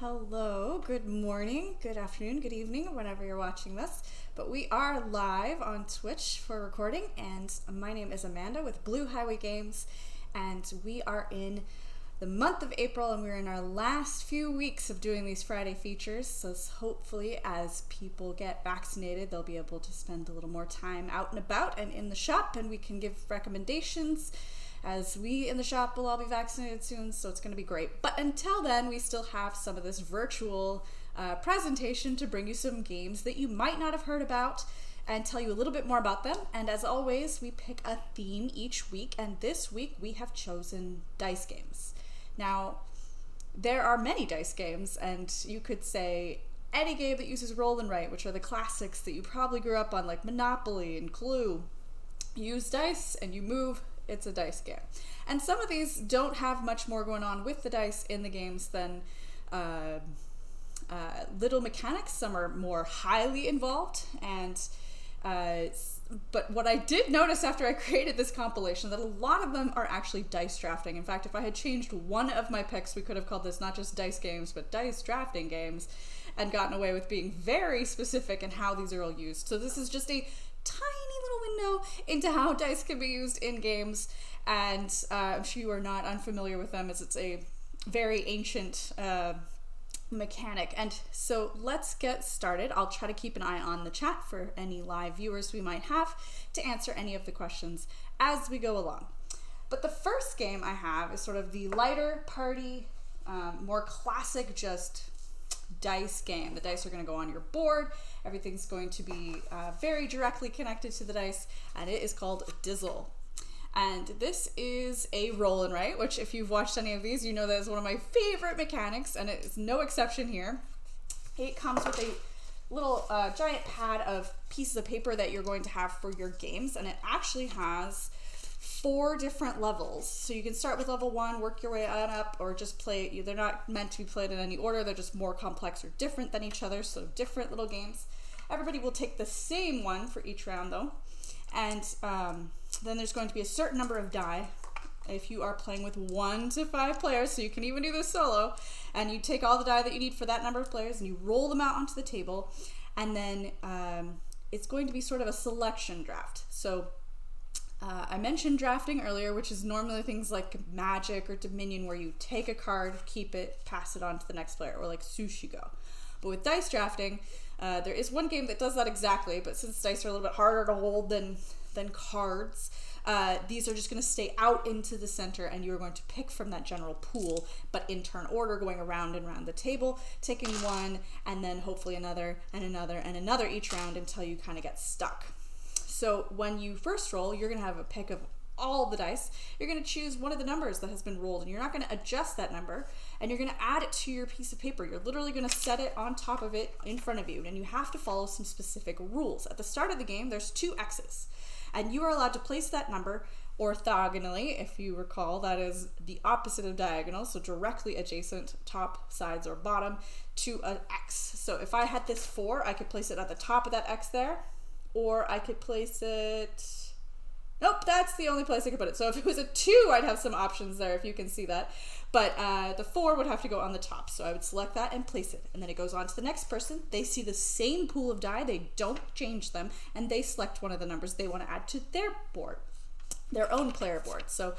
Hello, good morning, good afternoon, good evening, whenever you're watching this. But we are live on Twitch for recording, and my name is Amanda with Blue Highway Games, and we are in the month of April, and we're in our last few weeks of doing these Friday features. So hopefully, as people get vaccinated, they'll be able to spend a little more time out and about and in the shop, and we can give recommendations, as we in the shop will all be vaccinated soon, so it's going to be great. But until then, we still have some of this virtual presentation to bring you some games that you might not have heard about and tell you a little bit more about them. And as always, we pick a theme each week, and this week we have chosen dice games. Now, there are many dice games, and you could say any game that uses roll and write, which are the classics that you probably grew up on, like Monopoly and Clue. You use dice and you move. It's a dice game. And some of these don't have much more going on with the dice in the games than little mechanics. Some are more highly involved. And but what I did notice after I created this compilation, that a lot of them are actually dice drafting. In fact, if I had changed one of my picks, we could have called this not just dice games, but dice drafting games, and gotten away with being very specific in how these are all used. So this is just a tiny little window into how dice can be used in games, and I'm sure you are not unfamiliar with them, as it's a very ancient mechanic. And so let's get started. I'll try to keep an eye on the chat for any live viewers we might have to answer any of the questions as we go along. But the first game I have is sort of the lighter party, more classic, just dice game. The dice are going to go on your board. Everything's going to be very directly connected to the dice, and it is called Dizzle. And this is a roll and write, which if you've watched any of these, you know that is one of my favorite mechanics, and it is no exception here. It comes with a little giant pad of pieces of paper that you're going to have for your games, and it actually has 4 different levels. So you can start with level 1, work your way on up, or just play. They're not meant to be played in any order. They're just more complex or different than each other, so different little games. Everybody will take the same one for each round, though. And then there's going to be a certain number of die if you are playing with 1 to 5 players, so you can even do this solo. And you take all the die that you need for that number of players, and you roll them out onto the table. And then it's going to be sort of a selection draft. So I mentioned drafting earlier, which is normally things like Magic or Dominion, where you take a card, keep it, pass it on to the next player, or like Sushi Go. But with dice drafting, there is one game that does that exactly, but since dice are a little bit harder to hold than cards, these are just going to stay out into the center, and you're going to pick from that general pool, but in turn order, going around and around the table, taking one, and then hopefully another, and another, and another each round until you kind of get stuck. So when you first roll, you're going to have a pick of all the dice. You're going to choose one of the numbers that has been rolled, and you're not going to adjust that number, and you're going to add it to your piece of paper. You're literally going to set it on top of it in front of you, and you have to follow some specific rules. At the start of the game, there's 2 X's, and you are allowed to place that number orthogonally. If you recall, that is the opposite of diagonal, so directly adjacent, top, sides, or bottom, to an X. So if I had this 4, I could place it at the top of that X there, or I could place it... Nope, that's the only place I could put it. So if it was a 2, I'd have some options there, if you can see that. But the 4 would have to go on the top. So I would select that and place it. And then it goes on to the next person. They see the same pool of die. They don't change them. And they select one of the numbers they want to add to their board, their own player board. So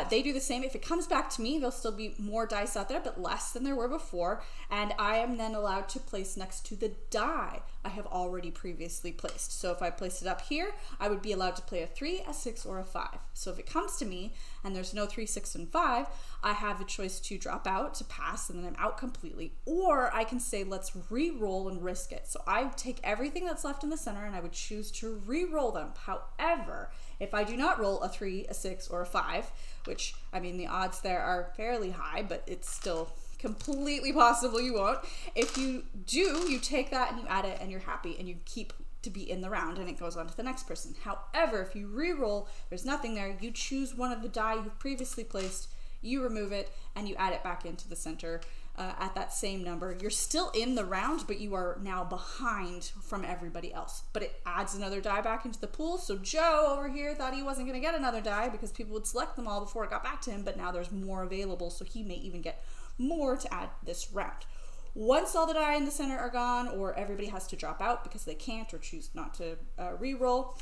they do the same. If it comes back to me, there'll still be more dice out there, but less than there were before. And I am then allowed to place next to the die I have already previously placed. So if I placed it up here, I would be allowed to play a 3, a 6, or a 5. So if it comes to me and there's no 3, 6, and 5, I have a choice to drop out, to pass, and then I'm out completely. Or I can say, let's re-roll and risk it. So I take everything that's left in the center and I would choose to re-roll them. However, if I do not roll a 3, a 6, or a 5, which, I mean, the odds there are fairly high, but it's still completely possible you won't. If you do, you take that and you add it and you're happy and you keep to be in the round and it goes on to the next person. However, if you re-roll, there's nothing there, you choose one of the die you've previously placed, you remove it, and you add it back into the center at that same number. You're still in the round, but you are now behind from everybody else. But it adds another die back into the pool. So Joe over here thought he wasn't going to get another die because people would select them all before it got back to him, but now there's more available, so he may even get more to add this round. Once all the die in the center are gone, or everybody has to drop out because they can't or choose not to re-roll,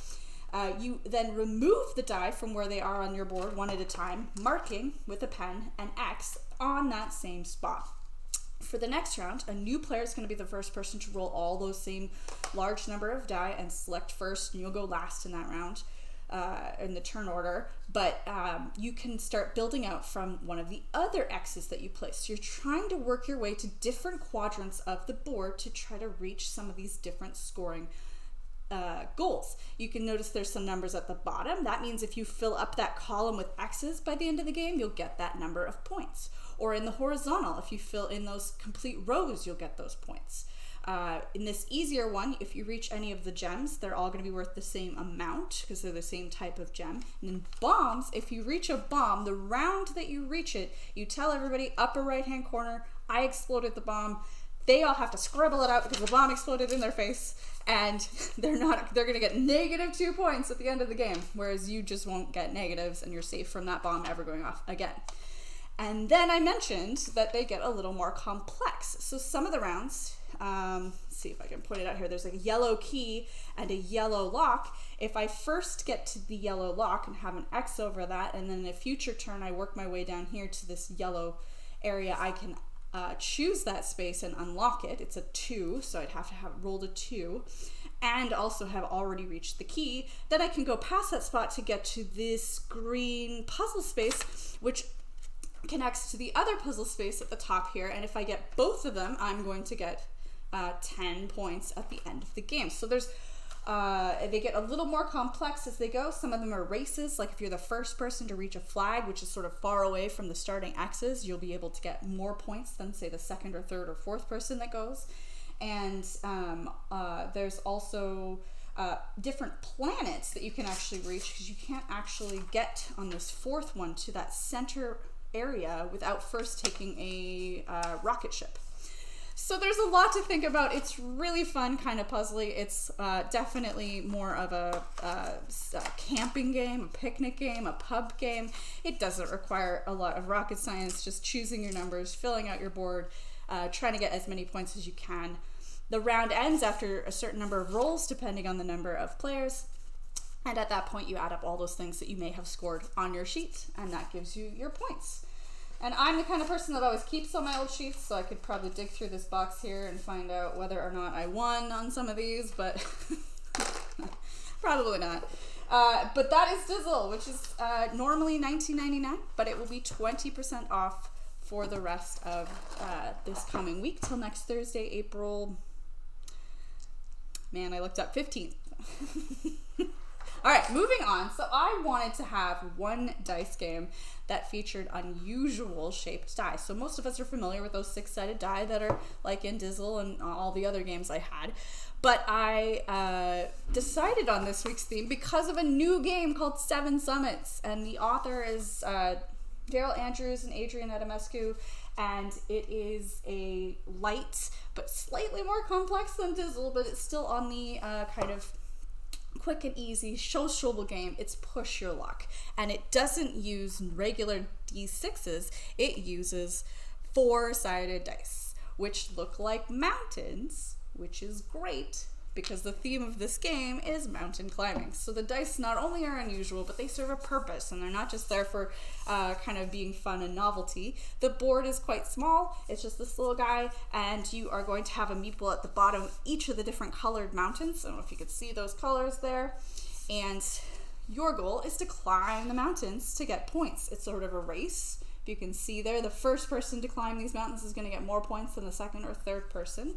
you then remove the die from where they are on your board one at a time, marking with a pen an X on that same spot. For the next round, a new player is going to be the first person to roll all those same large number of die and select first, and you'll go last in that round in the turn order. But you can start building out from one of the other X's that you place. So you're trying to work your way to different quadrants of the board to try to reach some of these different scoring goals. You can notice there's some numbers at the bottom. That means if you fill up that column with X's by the end of the game, you'll get that number of points. Or in the horizontal, if you fill in those complete rows, you'll get those points. In this easier one, if you reach any of the gems, they're all going to be worth the same amount because they're the same type of gem. And then bombs, if you reach a bomb, the round that you reach it, you tell everybody upper right hand corner, I exploded the bomb. They all have to scribble it out because the bomb exploded in their face, and they're going to get -2 points at the end of the game, whereas you just won't get negatives and you're safe from that bomb ever going off again. And then I mentioned that they get a little more complex. So some of the rounds, let's see if I can point it out here. There's a yellow key and a yellow lock. If I first get to the yellow lock and have an X over that, and then in a future turn I work my way down here to this yellow area, I can choose that space and unlock it. It's a 2, so I'd have to have rolled a 2 and also have already reached the key. Then I can go past that spot to get to this green puzzle space, which connects to the other puzzle space at the top here, and if I get both of them, I'm going to get 10 points at the end of the game. So there's they get a little more complex as they go. Some of them are races, like if you're the first person to reach a flag, which is sort of far away from the starting X's, you'll be able to get more points than, say, the second or third or fourth person that goes. And there's also different planets that you can actually reach, because you can't actually get on this fourth one to that center area without first taking a rocket ship. So there's a lot to think about. It's really fun, kind of puzzly. It's definitely more of a camping game, a picnic game, a pub game. It doesn't require a lot of rocket science, just choosing your numbers, filling out your board, trying to get as many points as you can. The round ends after a certain number of rolls, depending on the number of players. And at that point, you add up all those things that you may have scored on your sheet, and that gives you your points. And I'm the kind of person that always keeps all my old sheets, so I could probably dig through this box here and find out whether or not I won on some of these, but probably not. But that is Dizzle, which is normally $19.99, but it will be 20% off for the rest of this coming week till next Thursday, April... Man, I looked up 15th. All right, moving on. So I wanted to have one dice game that featured unusual shaped die. So most of us are familiar with those 6-sided die that are like in Dizzle and all the other games I had. But I decided on this week's theme because of a new game called Seven Summits. And the author is Daryl Andrews and Adrian Adamescu. And it is a light but slightly more complex than Dizzle, but it's still on the kind of quick and easy social game. It's push your luck, and it doesn't use regular D6s. It uses 4-sided dice, which look like mountains, which is great because the theme of this game is mountain climbing. So the dice not only are unusual, but they serve a purpose, and they're not just there for kind of being fun and novelty. The board is quite small. It's just this little guy, and you are going to have a meeple at the bottom of each of the different colored mountains. I don't know if you could see those colors there. And your goal is to climb the mountains to get points. It's sort of a race. If you can see there, the first person to climb these mountains is going to get more points than the second or third person.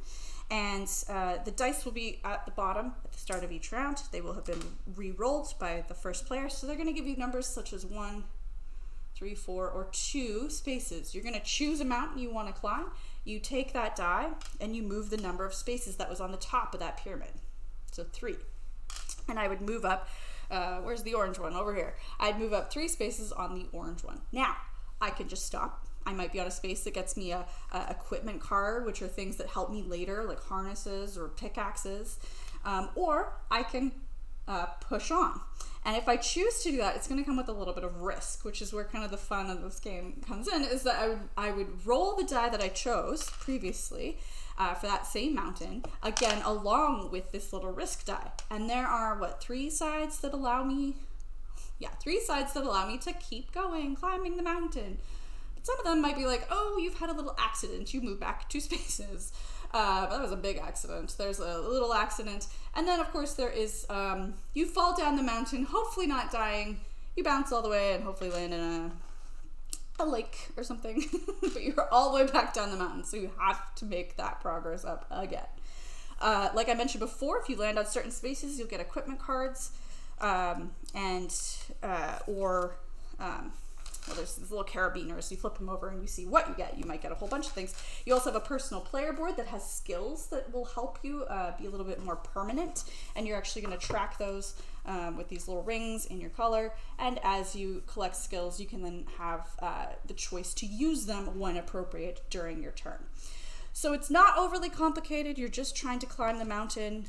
And the dice will be at the bottom at the start of each round. They will have been re-rolled by the first player. So they're going to give you numbers such as 1, 3, 4, or 2 spaces. You're going to choose a mountain you want to climb. You take that die and you move the number of spaces that was on the top of that pyramid. So 3. And I would move up, where's the orange one? Over here. I'd move up 3 spaces on the orange one. Now, I can just stop. I might be on a space that gets me a equipment card, which are things that help me later, like harnesses or pickaxes. Or I can push on. And if I choose to do that, it's going to come with a little bit of risk, which is where kind of the fun of this game comes in, is that I would roll the die that I chose previously for that same mountain, again, along with this little risk die. And there are, three sides that allow me to keep going, climbing the mountain. But some of them might be like, oh, you've had a little accident, you move back 2 spaces. That was a big accident. There's a little accident. And then, of course, there is, you fall down the mountain, hopefully not dying. You bounce all the way and hopefully land in a lake or something. But you're all the way back down the mountain, so you have to make that progress up again. Like I mentioned before, if you land on certain spaces, you'll get equipment cards, there's these little carabiners. You flip them over and you see what you get. You might get a whole bunch of things. You also have a personal player board that has skills that will help you be a little bit more permanent, and you're actually going to track those with these little rings in your color. And as you collect skills, you can then have the choice to use them when appropriate during your turn. So it's not overly complicated. You're just trying to climb the mountain.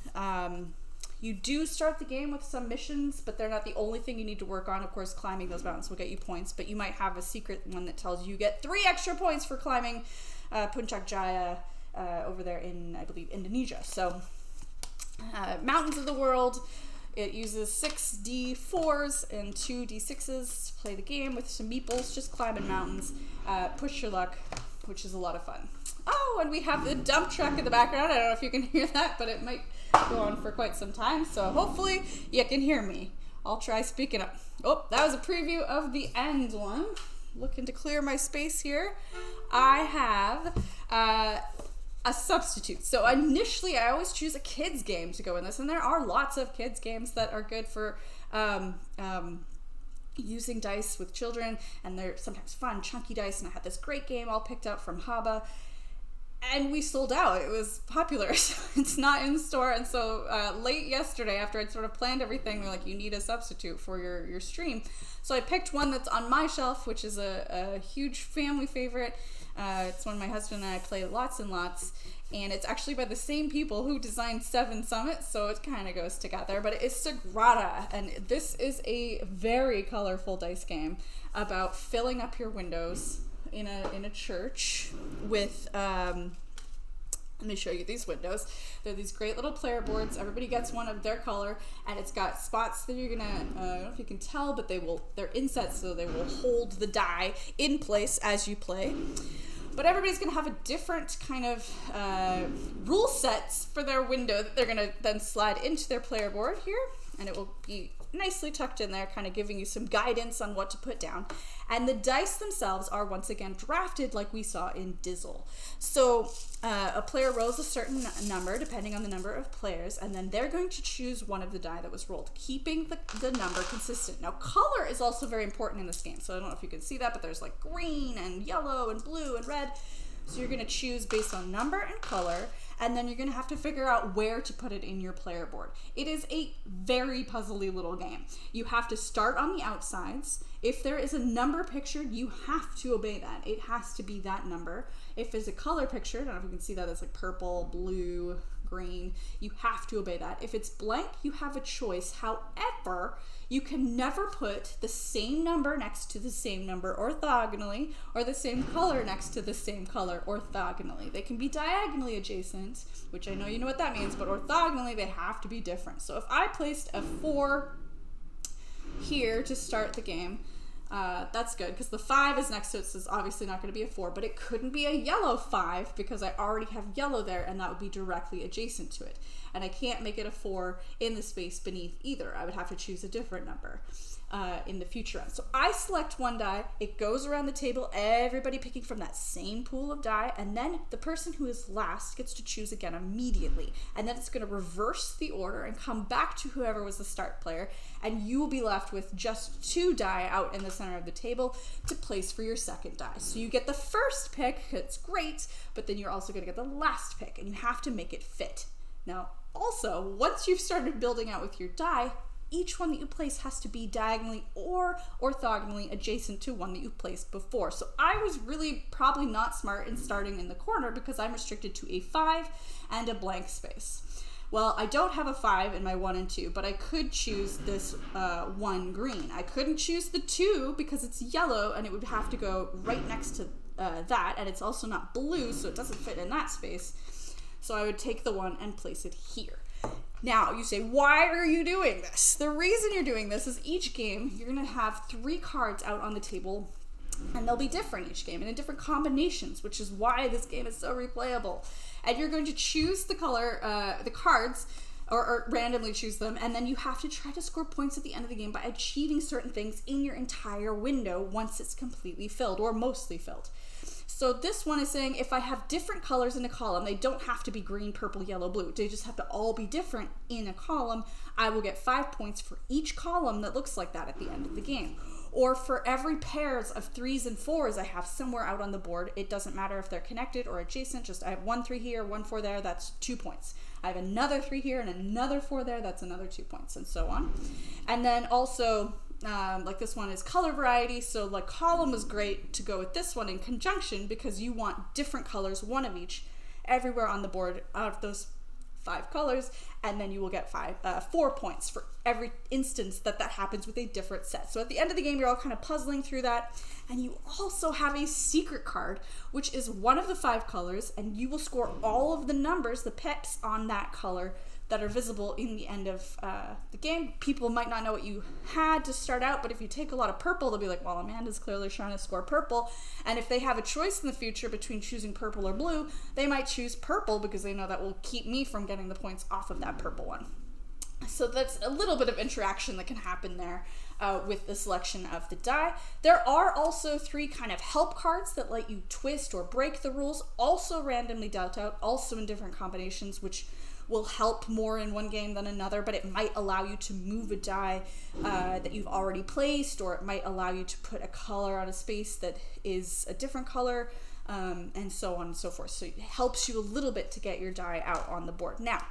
You do start the game with some missions, but they're not the only thing you need to work on. Of course, climbing those mountains will get you points, but you might have a secret one that tells you get 3 extra points for climbing Puncak Jaya over there in, I believe, Indonesia. So, Mountains of the World, it uses 6d4s and 2d6s to play the game with some meeples, just climbing mountains, push your luck, which is a lot of fun. Oh, and we have the dump truck in the background. I don't know if you can hear that, but it might go on for quite some time, so hopefully you can hear me. I'll try speaking up. Oh, that was a preview of the end one. Looking to clear my space here. I have a substitute. So initially I always choose a kids game to go in this, and there are lots of kids games that are good for using dice with children, and they're sometimes fun, chunky dice, and I had this great game all picked out from Haba. And we sold out. It was popular, so it's not in the store. And so late yesterday, after I'd sort of planned everything, they're like, you need a substitute for your stream. So I picked one that's on my shelf, which is a huge family favorite. It's one my husband and I play lots and lots. And it's actually by the same people who designed Seven Summits, so it kind of goes together. But it is Sagrada, and this is a very colorful dice game about filling up your windows in a church with let me show you these windows. They're these great little player boards. Everybody gets one of their color, and it's got spots that you're gonna I don't know if you can tell, but they're insets, so they will hold the die in place as you play. But everybody's gonna have a different kind of rule sets for their window that they're gonna then slide into their player board here, and it will be nicely tucked in there, kind of giving you some guidance on what to put down. And the dice themselves are once again drafted like we saw in Dizzle. So a player rolls a certain number depending on the number of players, and then they're going to choose one of the die that was rolled, keeping the number consistent. Now, color is also very important in this game. So I don't know if you can see that, but there's like green and yellow and blue and red. So you're going to choose based on number and color, and then you're going to have to figure out where to put it in your player board. It is a very puzzly little game. You have to start on the outsides. If there is a number pictured, you have to obey that. It has to be that number. If there's a color pictured, I don't know if you can see that, it's like purple, blue, green, you have to obey that. If it's blank, you have a choice. However, you can never put the same number next to the same number orthogonally, or the same color next to the same color orthogonally. They can be diagonally adjacent, which I know you know what that means, but orthogonally they have to be different. So if I placed a 4 here to start the game, that's good, because the 5 is next to it, so it's obviously not going to be a 4, but it couldn't be a yellow 5 because I already have yellow there, and that would be directly adjacent to it. And I can't make it a 4 in the space beneath either. I would have to choose a different number in the future round. So I select one die, it goes around the table, everybody picking from that same pool of die, and then the person who is last gets to choose again immediately. And then it's going to reverse the order and come back to whoever was the start player, and you will be left with just 2 die out in the center of the table to place for your second die. So you get the first pick, it's great, but then you're also going to get the last pick, and you have to make it fit. Now, also, once you've started building out with your die, each one that you place has to be diagonally or orthogonally adjacent to one that you placed before. So I was really probably not smart in starting in the corner because I'm restricted to a 5 and a blank space. Well, I don't have a 5 in my 1 and 2, but I could choose this 1 green. I couldn't choose the 2 because it's yellow, and it would have to go right next to that, and it's also not blue, so it doesn't fit in that space. So I would take the 1 and place it here. Now, you say, why are you doing this? The reason you're doing this is each game, you're going to have 3 cards out on the table, and they'll be different each game and in different combinations, which is why this game is so replayable. And you're going to choose the color, the cards, or randomly choose them, and then you have to try to score points at the end of the game by achieving certain things in your entire window once it's completely filled, or mostly filled. So this one is saying if I have different colors in a column, they don't have to be green, purple, yellow, blue. They just have to all be different in a column. I will get 5 points for each column that looks like that at the end of the game. Or for every pairs of 3s and 4s I have somewhere out on the board, it doesn't matter if they're connected or adjacent, just I have 1 3 here, 1 4 there, that's 2 points. I have another 3 here and another 4 there, that's another 2 points, and so on. And then also, like this one is color variety, so like column was great to go with this one in conjunction because you want different colors, 1 of each, everywhere on the board out of those 5 colors, and then you will get 4 points for every instance that happens with a different set. So at the end of the game, you're all kind of puzzling through that, and you also have a secret card, which is 1 of the 5 colors, and you will score all of the numbers, the pips on that color that are visible in the end of the game. People might not know what you had to start out, but if you take a lot of purple, they'll be like, well, Amanda's clearly trying to score purple. And if they have a choice in the future between choosing purple or blue, they might choose purple because they know that will keep me from getting the points off of that purple one. So that's a little bit of interaction that can happen there with the selection of the die. There are also 3 kind of help cards that let you twist or break the rules, also randomly dealt out, also in different combinations, which will help more in one game than another, but it might allow you to move a die that you've already placed, or it might allow you to put a color on a space that is a different color, and so on and so forth. So it helps you a little bit to get your die out on the board. Now,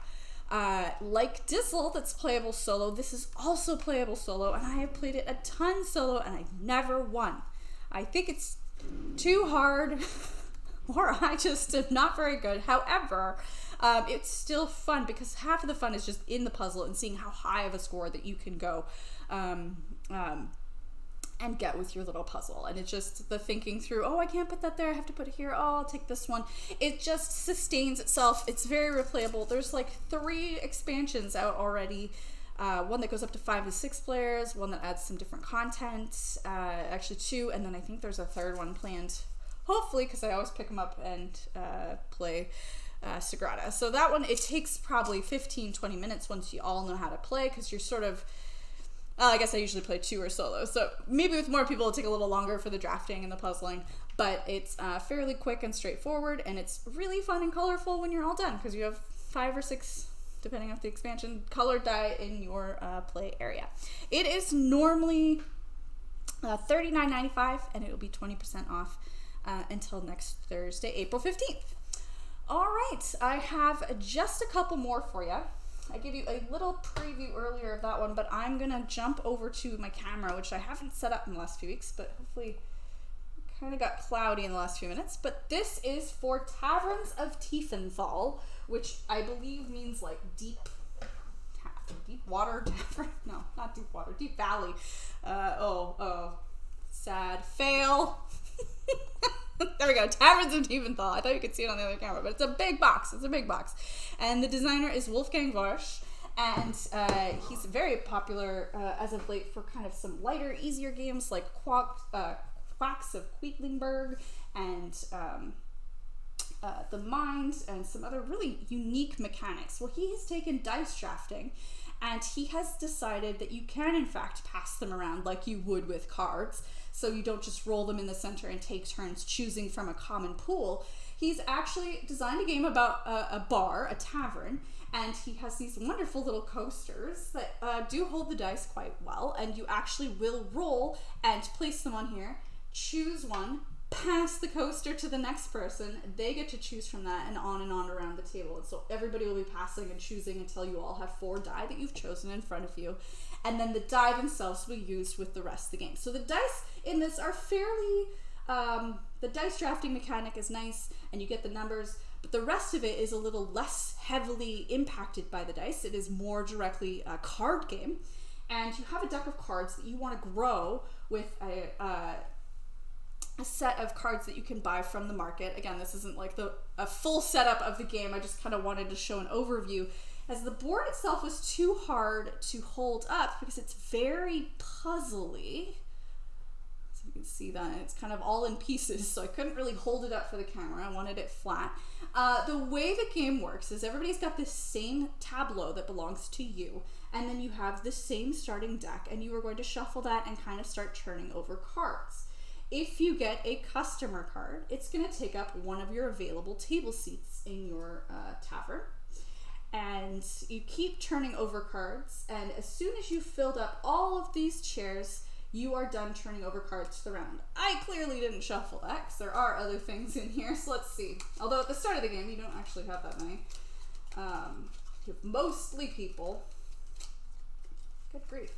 like Dizzle, that's playable solo, this is also playable solo, and I have played it a ton solo, and I've never won. I think it's too hard, or I just am not very good. However, it's still fun because half of the fun is just in the puzzle and seeing how high of a score that you can go and get with your little puzzle. And it's just the thinking through, oh, I can't put that there, I have to put it here, oh, I'll take this one. It just sustains itself. It's very replayable. There's like 3 expansions out already. One that goes up to 5 to 6 players, one that adds some different content, actually 2, and then I think there's a 3rd one planned, hopefully, because I always pick them up and play Sagrada. So that one, it takes probably 15-20 minutes once you all know how to play, because you're sort of, I guess I usually play 2 or solo, so maybe with more people it'll take a little longer for the drafting and the puzzling, but it's fairly quick and straightforward, and it's really fun and colorful when you're all done, because you have 5 or 6, depending on the expansion, colored die in your play area. It is normally $39.95, and it will be 20% off until next Thursday, April 15th. All right, I have just a couple more for you. I gave you a little preview earlier of that one, but I'm going to jump over to my camera, which I haven't set up in the last few weeks, but hopefully it kind of got cloudy in the last few minutes. But this is for Taverns of Tiefenfall, which I believe means like deep water tavern. No, not deep water, deep valley. Sad fail. There we go, Taverns of Tiefenfall. I thought you could see it on the other camera, but it's a big box. It's a big box. And the designer is Wolfgang Warsch, and he's very popular as of late for kind of some lighter, easier games like Quacks of Quedlinburg and The Mind, and some other really unique mechanics. Well, he has taken dice drafting, and he has decided that you can, in fact, pass them around like you would with cards. So you don't just roll them in the center and take turns choosing from a common pool. He's actually designed a game about a bar, a tavern, and he has these wonderful little coasters that do hold the dice quite well, and you actually will roll and place them on here, choose one, pass the coaster to the next person, they get to choose from that, and on around the table. And so everybody will be passing and choosing until you all have 4 die that you've chosen in front of you. And then the die themselves will be used with the rest of the game. So the dice in this are fairly, the dice drafting mechanic is nice, and you get the numbers, but the rest of it is a little less heavily impacted by the dice. It is more directly a card game, and you have a deck of cards that you want to grow with a set of cards that you can buy from the market. Again, this isn't like a full setup of the game. I just kind of wanted to show an overview, as the board itself was too hard to hold up because it's very puzzly. So you can see that it's kind of all in pieces, so I couldn't really hold it up for the camera. I wanted it flat. The way the game works is everybody's got this same tableau that belongs to you, and then you have the same starting deck, and you are going to shuffle that and kind of start turning over cards. If you get a customer card, it's going to take up one of your available table seats in your tavern. And you keep turning over cards, and as soon as you've filled up all of these chairs, you are done turning over cards to the round. I clearly didn't shuffle that, because there are other things in here, so let's see. Although at the start of the game, you don't actually have that many. You have mostly people. Good grief.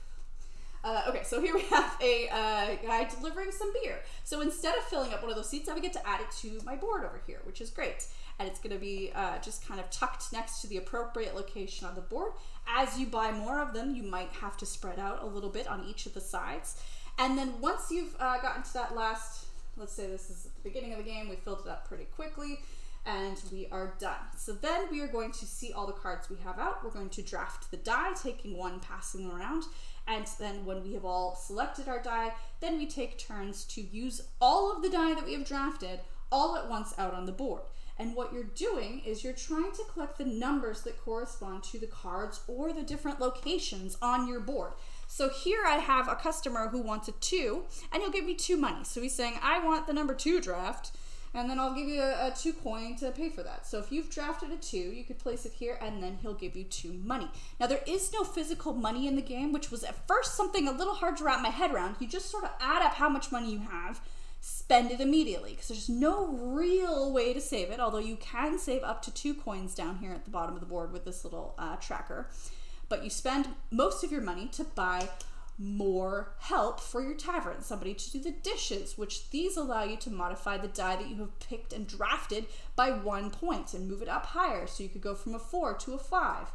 Okay, so here we have a guy delivering some beer. So instead of filling up one of those seats, I would get to add it to my board over here, which is great. And it's going to be just kind of tucked next to the appropriate location on the board. As you buy more of them, you might have to spread out a little bit on each of the sides. And then once you've gotten to that last, let's say this is at the beginning of the game, we filled it up pretty quickly, and we are done. So then we are going to see all the cards we have out. We're going to draft the die, taking one, passing them around. And then when we have all selected our die, then we take turns to use all of the die that we have drafted all at once out on the board. And what you're doing is you're trying to collect the numbers that correspond to the cards or the different locations on your board. So here I have a customer who wants a 2, and he'll give me 2 money. So he's saying, I want the number 2 draft, and then I'll give you a 2 coin to pay for that. So if you've drafted a 2, you could place it here, and then he'll give you 2 money. Now there is no physical money in the game, which was at first something a little hard to wrap my head around. You just sort of add up how much money you have, spend it immediately, because there's no real way to save it, although you can save up to 2 coins down here at the bottom of the board with this little tracker. But you spend most of your money to buy more help for your tavern, somebody to do the dishes, which these allow you to modify the die that you have picked and drafted by 1 point and move it up higher, so you could go from a 4 to a 5.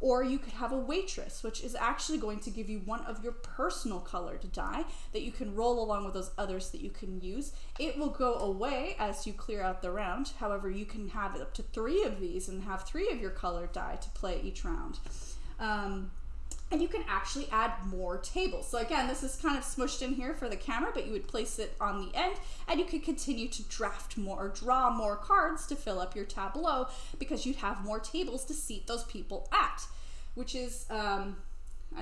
Or you could have a waitress, which is actually going to give you one of your personal colored die that you can roll along with those others that you can use. It will go away as you clear out the round. However, you can have up to 3 of these and have 3 of your colored die to play each round. And you can actually add more tables. So again, this is kind of smushed in here for the camera, but you would place it on the end, and you could continue to draft more or draw more cards to fill up your tableau, because you'd have more tables to seat those people at, which is kind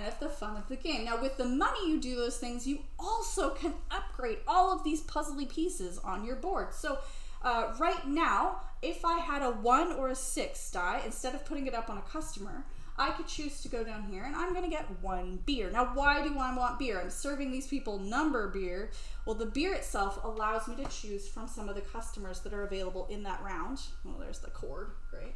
of the fun of the game. Now with the money you do those things, you also can upgrade all of these puzzly pieces on your board. So right now, if I had a 1 or a 6 die, instead of putting it up on a customer, I could choose to go down here and I'm going to get 1 beer. Now, why do I want beer? I'm serving these people number beer. Well, the beer itself allows me to choose from some of the customers that are available in that round. Well, there's the cord. Great.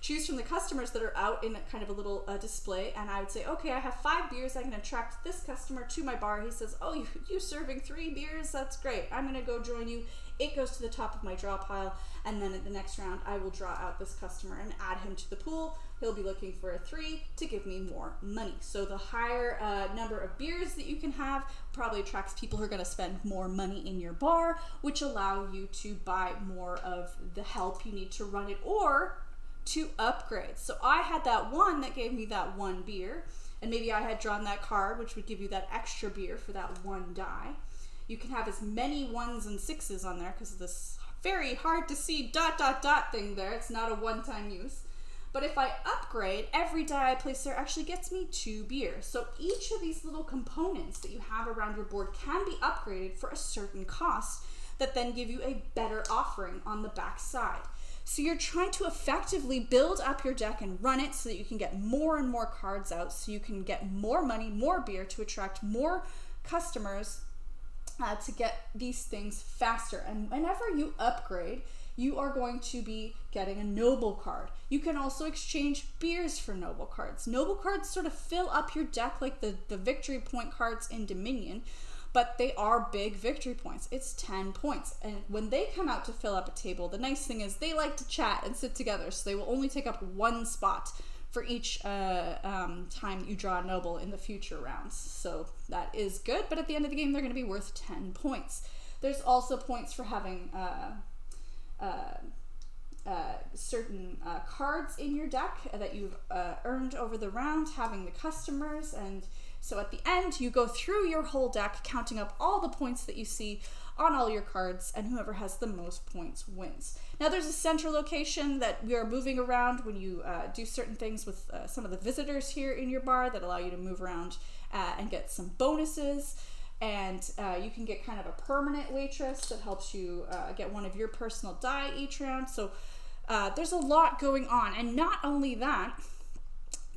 Choose from the customers that are out in kind of a little display, and I would say, okay, I have 5 beers. I can attract this customer to my bar. He says, oh, you serving 3 beers? That's great. I'm going to go join you. It goes to the top of my draw pile, and then at the next round, I will draw out this customer and add him to the pool. He'll be looking for a 3 to give me more money. So the higher number of beers that you can have probably attracts people who are going to spend more money in your bar, which allow you to buy more of the help you need to run it or to upgrade. So I had that 1 that gave me that 1 beer, and maybe I had drawn that card, which would give you that extra beer for that 1 die. You can have as many 1s and 6s on there because of this very hard to see ... thing there. It's not a one-time use. But if I upgrade, every die I place there actually gets me 2 beers. So each of these little components that you have around your board can be upgraded for a certain cost that then give you a better offering on the back side. So you're trying to effectively build up your deck and run it so that you can get more and more cards out, so you can get more money, more beer to attract more customers to get these things faster. And whenever you upgrade, you are going to be getting a noble card. You can also exchange beers for noble cards. Noble cards sort of fill up your deck like the victory point cards in Dominion, but they are big victory points. It's 10 points. And when they come out to fill up a table, the nice thing is they like to chat and sit together, so they will only take up one spot for each time you draw a noble in the future rounds. So that is good, but at the end of the game, they're going to be worth 10 points. There's also points for having certain cards in your deck that you've earned over the round, having the customers, and so at the end, you go through your whole deck, counting up all the points that you see on all your cards, and whoever has the most points wins. Now, there's a central location that we are moving around when you do certain things with some of the visitors here in your bar that allow you to move around and get some bonuses. And you can get kind of a permanent waitress that helps you get one of your personal die each round. So there's a lot going on. And not only that,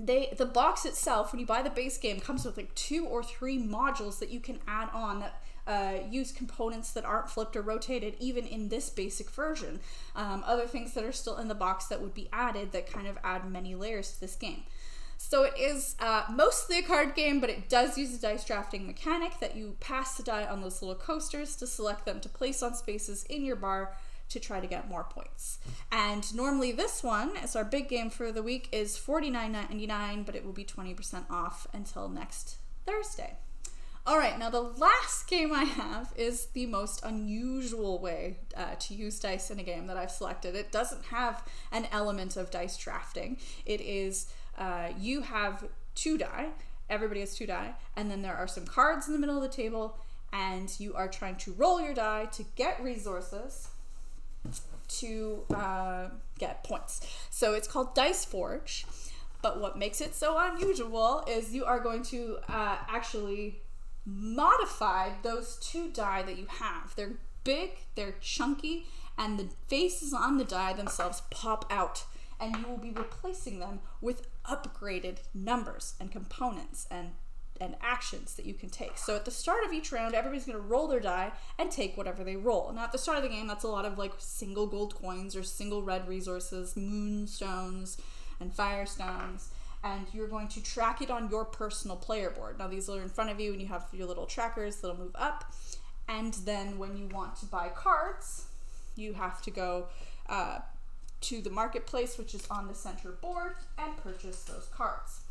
the box itself, when you buy the base game, comes with like 2 or 3 modules that you can add on that use components that aren't flipped or rotated even in this basic version. Other things that are still in the box that would be added that kind of add many layers to this game. So it is mostly a card game, but it does use a dice drafting mechanic that you pass the die on those little coasters to select them to place on spaces in your bar to try to get more points. And normally this one, as our big game for the week, is $49.99, but it will be 20% off until next Thursday. All right, now the last game I have is the most unusual way to use dice in a game that I've selected. It doesn't have an element of dice drafting. It is, you have 2 die, everybody has 2 die, and then there are some cards in the middle of the table, and you are trying to roll your die to get resources to get points. So it's called Dice Forge, but what makes it so unusual is you are going to actually modify those 2 die that you have. They're big, they're chunky, and the faces on the die themselves pop out, and you will be replacing them with upgraded numbers and components and actions that you can take. So at the start of each round, everybody's going to roll their die and take whatever they roll. Now at the start of the game, that's a lot of like single gold coins or single red resources, moonstones and firestones, and you're going to track it on your personal player board. Now these are in front of you and you have your little trackers that'll move up, and then when you want to buy cards, you have to go to the marketplace, which is on the center board, and purchase those cards.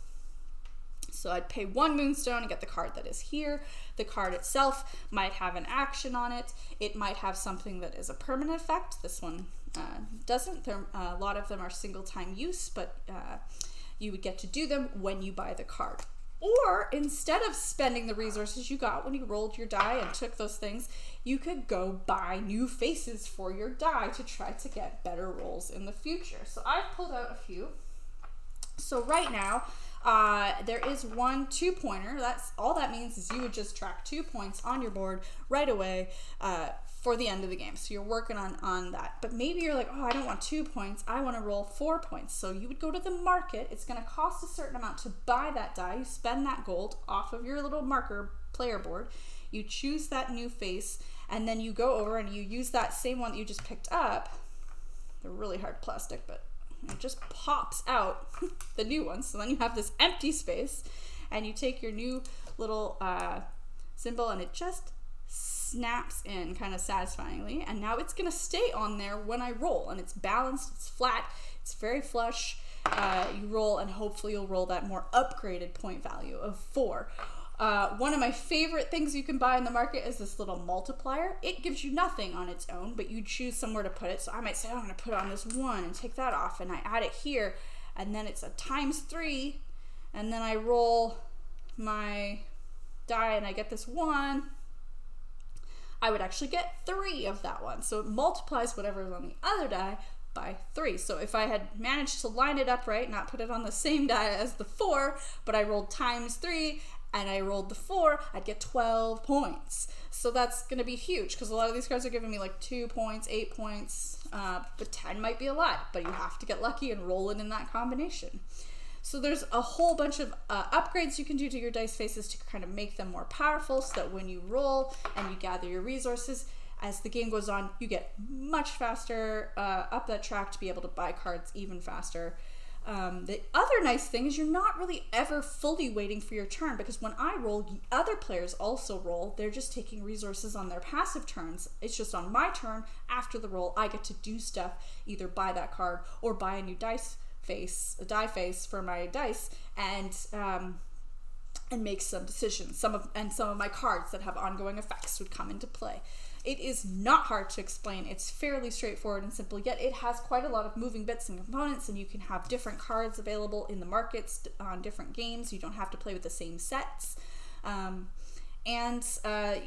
So I'd pay 1 moonstone and get the card that is here. The card itself might have an action on it. It might have something that is a permanent effect. This one doesn't. A lot of them are single time use, but you would get to do them when you buy the card. Or instead of spending the resources you got when you rolled your die and took those things, you could go buy new faces for your die to try to get better rolls in the future. So I've pulled out a few. So right now, there is 1 2-pointer. That's all that means is you would just track 2 points on your board right away for the end of the game. So you're working on that. But maybe you're like, oh, I don't want 2 points. I want to roll 4 points. So you would go to the market. It's going to cost a certain amount to buy that die. You spend that gold off of your little marker player board. You choose that new face, and then you go over and you use that same one that you just picked up. They're really hard plastic, but it just pops out the new one. So then you have this empty space, and you take your new little symbol, and it just snaps in kind of satisfyingly, and now it's gonna stay on there when I roll, and it's balanced, it's flat, it's very flush. You roll, and hopefully you'll roll that more upgraded point value of 4. One of my favorite things you can buy in the market is this little multiplier. It gives you nothing on its own, but you choose somewhere to put it. So I might say, oh, I'm going to put it on this 1 and take that off, and I add it here, and then it's a ×3, and then I roll my die and I get this 1. I would actually get 3 of that one. So it multiplies whatever is on the other die by 3. So if I had managed to line it up right, not put it on the same die as the 4, but I rolled ×3 and I rolled the 4, I'd get 12 points. So that's going to be huge, because a lot of these cards are giving me like 2 points, 8 points, but 10 might be a lot, but you have to get lucky and roll it in that combination. So there's a whole bunch of upgrades you can do to your dice faces to kind of make them more powerful, so that when you roll and you gather your resources, as the game goes on, you get much faster up that track to be able to buy cards even faster. The other nice thing is you're not really ever fully waiting for your turn, because when I roll, other players also roll. They're just taking resources on their passive turns. It's just on my turn, after the roll, I get to do stuff, either buy that card or buy a new die face for my dice, and make some decisions. Some of my cards that have ongoing effects would come into play. It is not hard to explain. It's fairly straightforward and simple, yet it has quite a lot of moving bits and components, and you can have different cards available in the markets on different games. You don't have to play with the same sets. And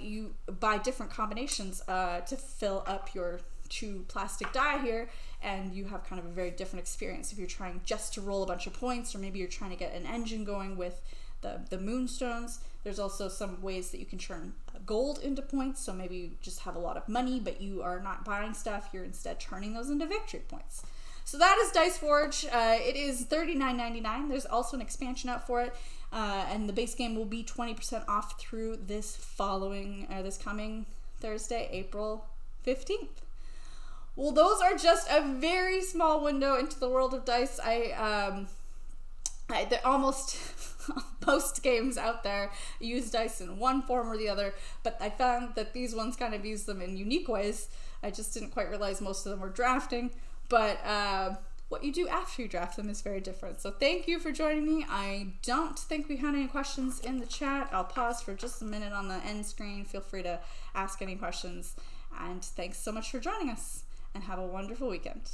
you buy different combinations to fill up your 2 plastic die here, and you have kind of a very different experience if you're trying just to roll a bunch of points, or maybe you're trying to get an engine going with the moonstones. There's also some ways that you can turn gold into points, so maybe you just have a lot of money but you are not buying stuff, you're instead turning those into victory points. So that is Dice Forge. It is $39.99. There's also an expansion out for it, and the base game will be 20% off through this coming Thursday, April 15th. Well, those are just a very small window into the world of dice. Almost most games out there use dice in one form or the other, but I found that these ones kind of use them in unique ways. I just didn't quite realize most of them were drafting, but what you do after you draft them is very different. So thank you for joining me. I don't think we had any questions in the chat. I'll pause for just a minute on the end screen. Feel free to ask any questions, and thanks so much for joining us, and have a wonderful weekend.